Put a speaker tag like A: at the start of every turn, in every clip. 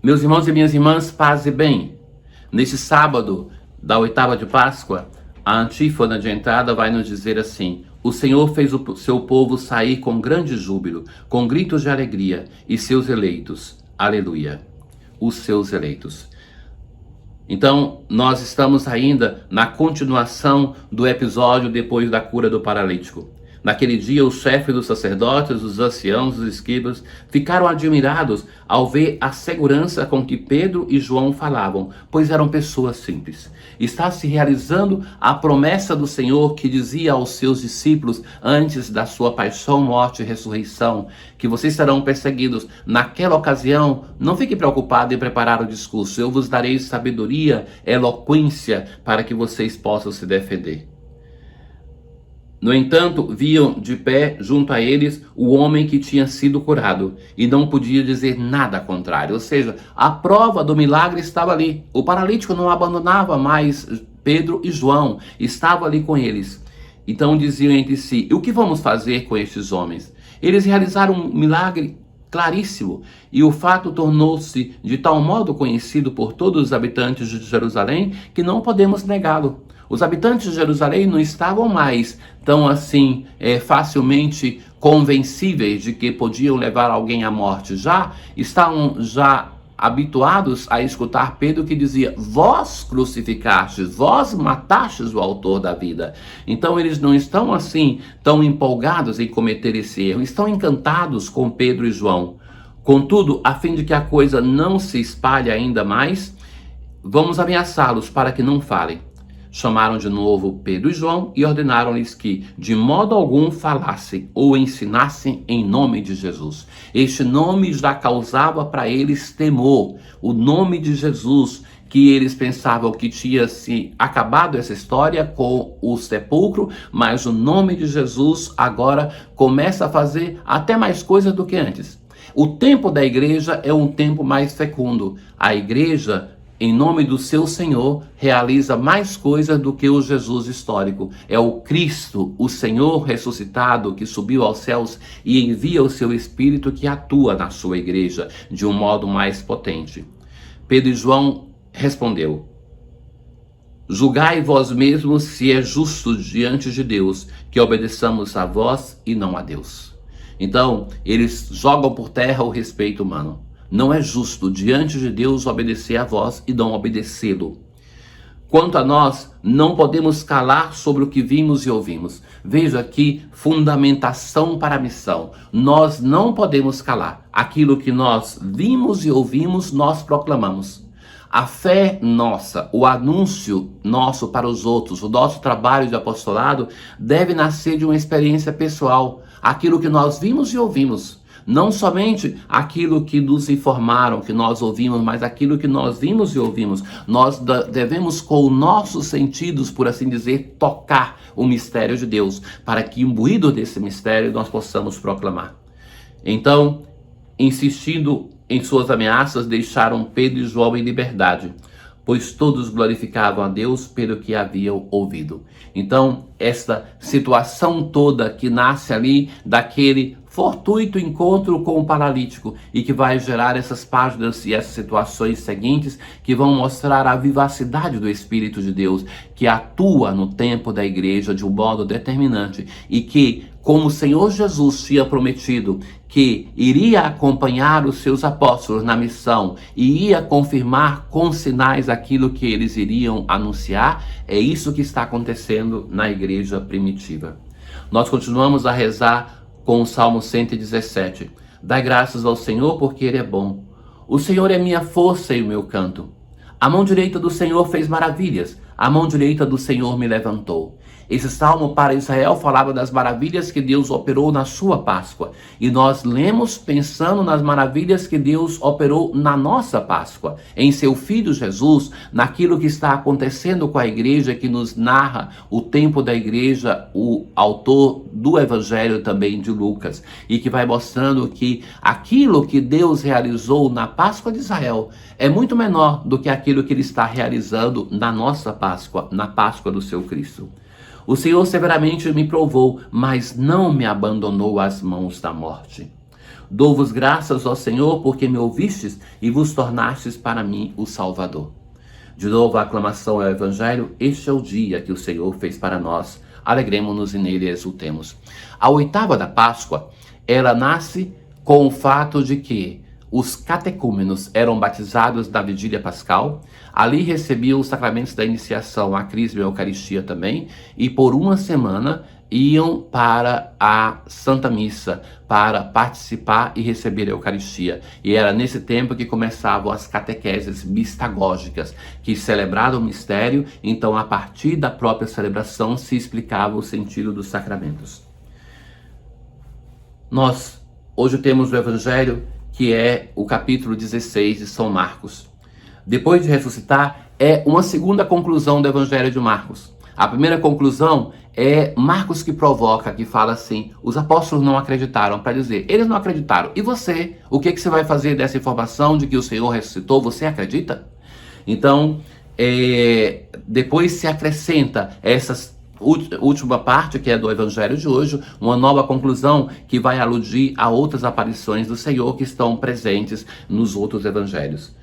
A: Meus irmãos e minhas irmãs, paz e bem. Neste sábado da oitava de Páscoa, a antífona de entrada vai nos dizer assim: o Senhor fez o seu povo sair com grande júbilo, com gritos de alegria, e seus eleitos, aleluia, os seus eleitos. Então, nós estamos ainda na continuação do episódio depois da cura do paralítico. Naquele dia, o chefe dos sacerdotes, os anciãos, os escribas, ficaram admirados ao ver a segurança com que Pedro e João falavam, pois eram pessoas simples. Está se realizando a promessa do Senhor que dizia aos seus discípulos antes da sua paixão, morte e ressurreição, que vocês serão perseguidos. Naquela ocasião, não fique preocupado em preparar o discurso. Eu vos darei sabedoria, eloquência, para que vocês possam se defender. No entanto, viam de pé junto a eles o homem que tinha sido curado e não podia dizer nada contrário. Ou seja, a prova do milagre estava ali. O paralítico não abandonava mais Pedro e João, estava ali com eles. Então diziam entre si: o que vamos fazer com estes homens? Eles realizaram um milagre claríssimo, e o fato tornou-se de tal modo conhecido por todos os habitantes de Jerusalém que não podemos negá-lo. Os habitantes de Jerusalém não estavam mais tão assim facilmente convencíveis de que podiam levar alguém à morte. Estavam habituados a escutar Pedro que dizia: vós crucificastes, vós matastes o autor da vida. Então eles não estão assim tão empolgados em cometer esse erro, estão encantados com Pedro e João. Contudo, a fim de que a coisa não se espalhe ainda mais, vamos ameaçá-los para que não falem. Chamaram de novo Pedro e João e ordenaram-lhes que de modo algum falassem ou ensinassem em nome de Jesus. Este nome já causava para eles temor. O nome de Jesus, que eles pensavam que tinha se acabado essa história com o sepulcro, mas o nome de Jesus agora começa a fazer até mais coisas do que antes. O tempo da igreja é um tempo mais fecundo. A igreja, em nome do seu Senhor, realiza mais coisas do que o Jesus histórico. É o Cristo, o Senhor ressuscitado, que subiu aos céus e envia o seu Espírito que atua na sua igreja de um modo mais potente. Pedro e João respondeu: julgai vós mesmos se é justo diante de Deus que obedeçamos a vós e não a Deus. Então, eles jogam por terra o respeito humano. Não é justo diante de Deus obedecer a vós e não obedecê-lo. Quanto a nós, não podemos calar sobre o que vimos e ouvimos. Veja aqui, fundamentação para a missão. Nós não podemos calar. Aquilo que nós vimos e ouvimos, nós proclamamos. A fé nossa, o anúncio nosso para os outros, o nosso trabalho de apostolado deve nascer de uma experiência pessoal. Aquilo que nós vimos e ouvimos. Não somente aquilo que nos informaram, que nós ouvimos, mas aquilo que nós vimos e ouvimos. Nós devemos, com os nossos sentidos, por assim dizer, tocar o mistério de Deus, para que, imbuído desse mistério, nós possamos proclamar. Então, insistindo em suas ameaças, deixaram Pedro e João em liberdade, pois todos glorificavam a Deus pelo que haviam ouvido. Então, esta situação toda que nasce ali daquele fortuito encontro com o paralítico e que vai gerar essas páginas e essas situações seguintes que vão mostrar a vivacidade do Espírito de Deus que atua no tempo da igreja de um modo determinante e que, como o Senhor Jesus tinha prometido que iria acompanhar os seus apóstolos na missão e ia confirmar com sinais aquilo que eles iriam anunciar, é isso que está acontecendo na igreja primitiva. Nós continuamos a rezar com o Salmo 117. Dai graças ao Senhor porque Ele é bom. O Senhor é minha força e o meu canto. A mão direita do Senhor fez maravilhas. A mão direita do Senhor me levantou. Esse salmo para Israel falava das maravilhas que Deus operou na sua Páscoa. E nós lemos pensando nas maravilhas que Deus operou na nossa Páscoa, em seu Filho Jesus, naquilo que está acontecendo com a igreja, que nos narra o tempo da igreja, o autor do Evangelho também de Lucas, e que vai mostrando que aquilo que Deus realizou na Páscoa de Israel é muito menor do que aquilo que Ele está realizando na nossa Páscoa, na Páscoa do seu Cristo. O Senhor severamente me provou, mas não me abandonou às mãos da morte. Dou-vos graças, ó Senhor, porque me ouvistes e vos tornastes para mim o Salvador. De novo a aclamação ao Evangelho: este é o dia que o Senhor fez para nós. Alegremo-nos e nele exultemos. A oitava da Páscoa, ela nasce com o fato de que os catecúmenos eram batizados na vigília pascal, ali recebiam os sacramentos da iniciação, a crisma e a Eucaristia também, e por uma semana iam para a Santa Missa, para participar e receber a Eucaristia. E era nesse tempo que começavam as catequeses mistagógicas, que celebravam o mistério, então a partir da própria celebração se explicava o sentido dos sacramentos. Nós hoje temos o Evangelho, que é o capítulo 16 de São Marcos. Depois de ressuscitar, é uma segunda conclusão do Evangelho de Marcos. A primeira conclusão é Marcos que provoca, que fala assim: os apóstolos não acreditaram, para dizer, eles não acreditaram. E você? O que você vai fazer dessa informação de que o Senhor ressuscitou? Você acredita? Então, depois se acrescenta essas última parte, que é do Evangelho de hoje, uma nova conclusão que vai aludir a outras aparições do Senhor que estão presentes nos outros evangelhos.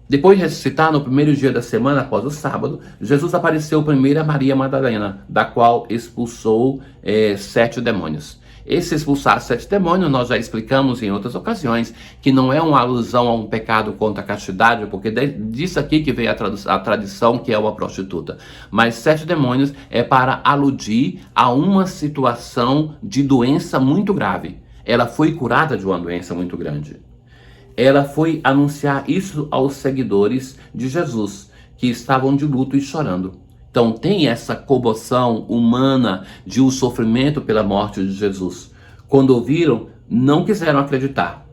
A: Depois de ressuscitar, no primeiro dia da semana, após o sábado, Jesus apareceu primeiro a Maria Madalena, da qual expulsou 7 demônios. Esse expulsar 7 demônios, nós já explicamos em outras ocasiões, que não é uma alusão a um pecado contra a castidade, porque disso aqui que veio a tradição que é uma prostituta. Mas 7 demônios é para aludir a uma situação de doença muito grave. Ela foi curada de uma doença muito grande. Ela foi anunciar isso aos seguidores de Jesus, que estavam de luto e chorando. Então tem essa comoção humana de um sofrimento pela morte de Jesus. Quando ouviram, não quiseram acreditar.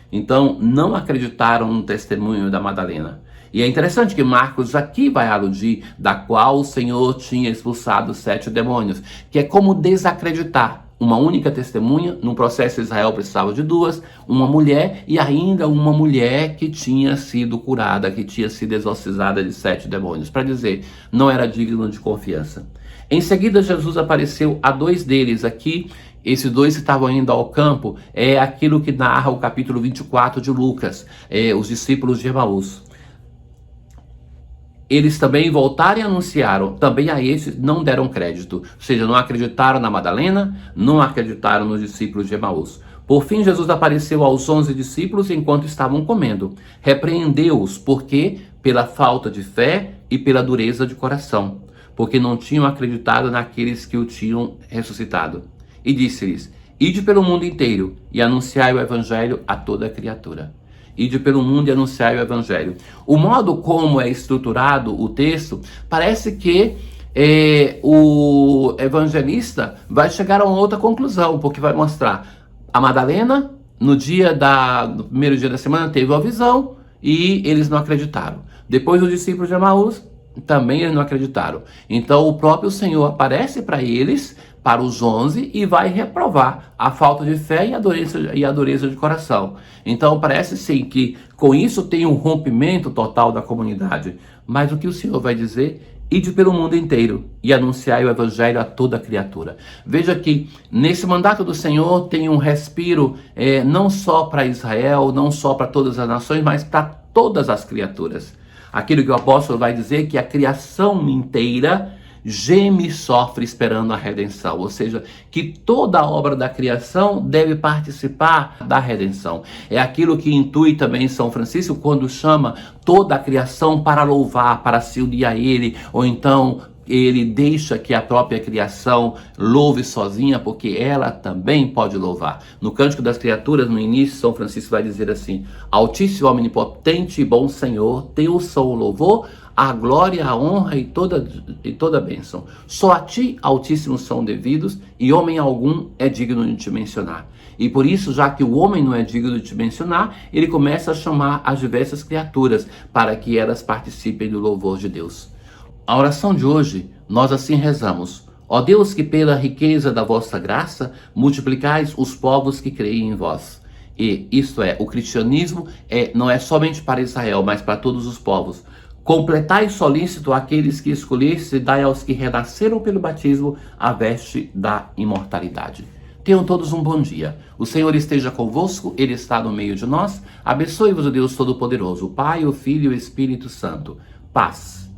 A: Então não acreditaram no testemunho da Madalena. E é interessante que Marcos aqui vai aludir da qual o Senhor tinha expulsado 7 demônios, que é como desacreditar. Uma única testemunha, no processo Israel precisava de 2, uma mulher e ainda uma mulher que tinha sido curada, que tinha sido exorcizada de 7 demônios, para dizer, não era digno de confiança. Em seguida, Jesus apareceu a 2 deles aqui. Esses 2 que estavam indo ao campo, é aquilo que narra o capítulo 24 de Lucas, os discípulos de Emaús. Eles também voltaram e anunciaram, também a esses não deram crédito, ou seja, não acreditaram na Madalena, não acreditaram nos discípulos de Emaús. Por fim, Jesus apareceu aos 11 discípulos enquanto estavam comendo. Repreendeu-os, porque pela falta de fé e pela dureza de coração, porque não tinham acreditado naqueles que o tinham ressuscitado. E disse-lhes: ide pelo mundo inteiro e anunciai o Evangelho a toda criatura. Ide pelo mundo e anunciai o Evangelho. O modo como é estruturado o texto, parece que o evangelista vai chegar a uma outra conclusão, porque vai mostrar a Madalena, no primeiro dia da semana, teve uma visão e eles não acreditaram. Depois os discípulos de Emaús, também eles não acreditaram. Então o próprio Senhor aparece para eles, para os 11, e vai reprovar a falta de fé e a dureza de coração. Então parece sim que com isso tem um rompimento total da comunidade. Mas o que o Senhor vai dizer? Ide pelo mundo inteiro e anunciai o Evangelho a toda criatura. Veja que nesse mandato do Senhor tem um respiro não só para Israel, não só para todas as nações, mas para todas as criaturas. Aquilo que o apóstolo vai dizer, que a criação inteira geme e sofre esperando a redenção, ou seja, que toda a obra da criação deve participar da redenção. É aquilo que intui também São Francisco quando chama toda a criação para louvar, para se unir a ele, ou então ele deixa que a própria criação louve sozinha, porque ela também pode louvar. No Cântico das Criaturas, no início, São Francisco vai dizer assim: Altíssimo, omnipotente e bom Senhor, teu sou o louvor, a glória, a honra e toda bênção. Só a ti, Altíssimo, são devidos, e homem algum é digno de te mencionar. E por isso, já que o homem não é digno de te mencionar, ele começa a chamar as diversas criaturas para que elas participem do louvor de Deus. A oração de hoje, nós assim rezamos: ó Deus, que pela riqueza da vossa graça, multiplicais os povos que creem em vós. E isto é, o cristianismo não é somente para Israel, mas para todos os povos. Completai solícito aqueles que escolheste e dai aos que renasceram pelo batismo a veste da imortalidade. Tenham todos um bom dia. O Senhor esteja convosco, Ele está no meio de nós. Abençoe-vos o Deus Todo-Poderoso, o Pai, o Filho e o Espírito Santo. Paz.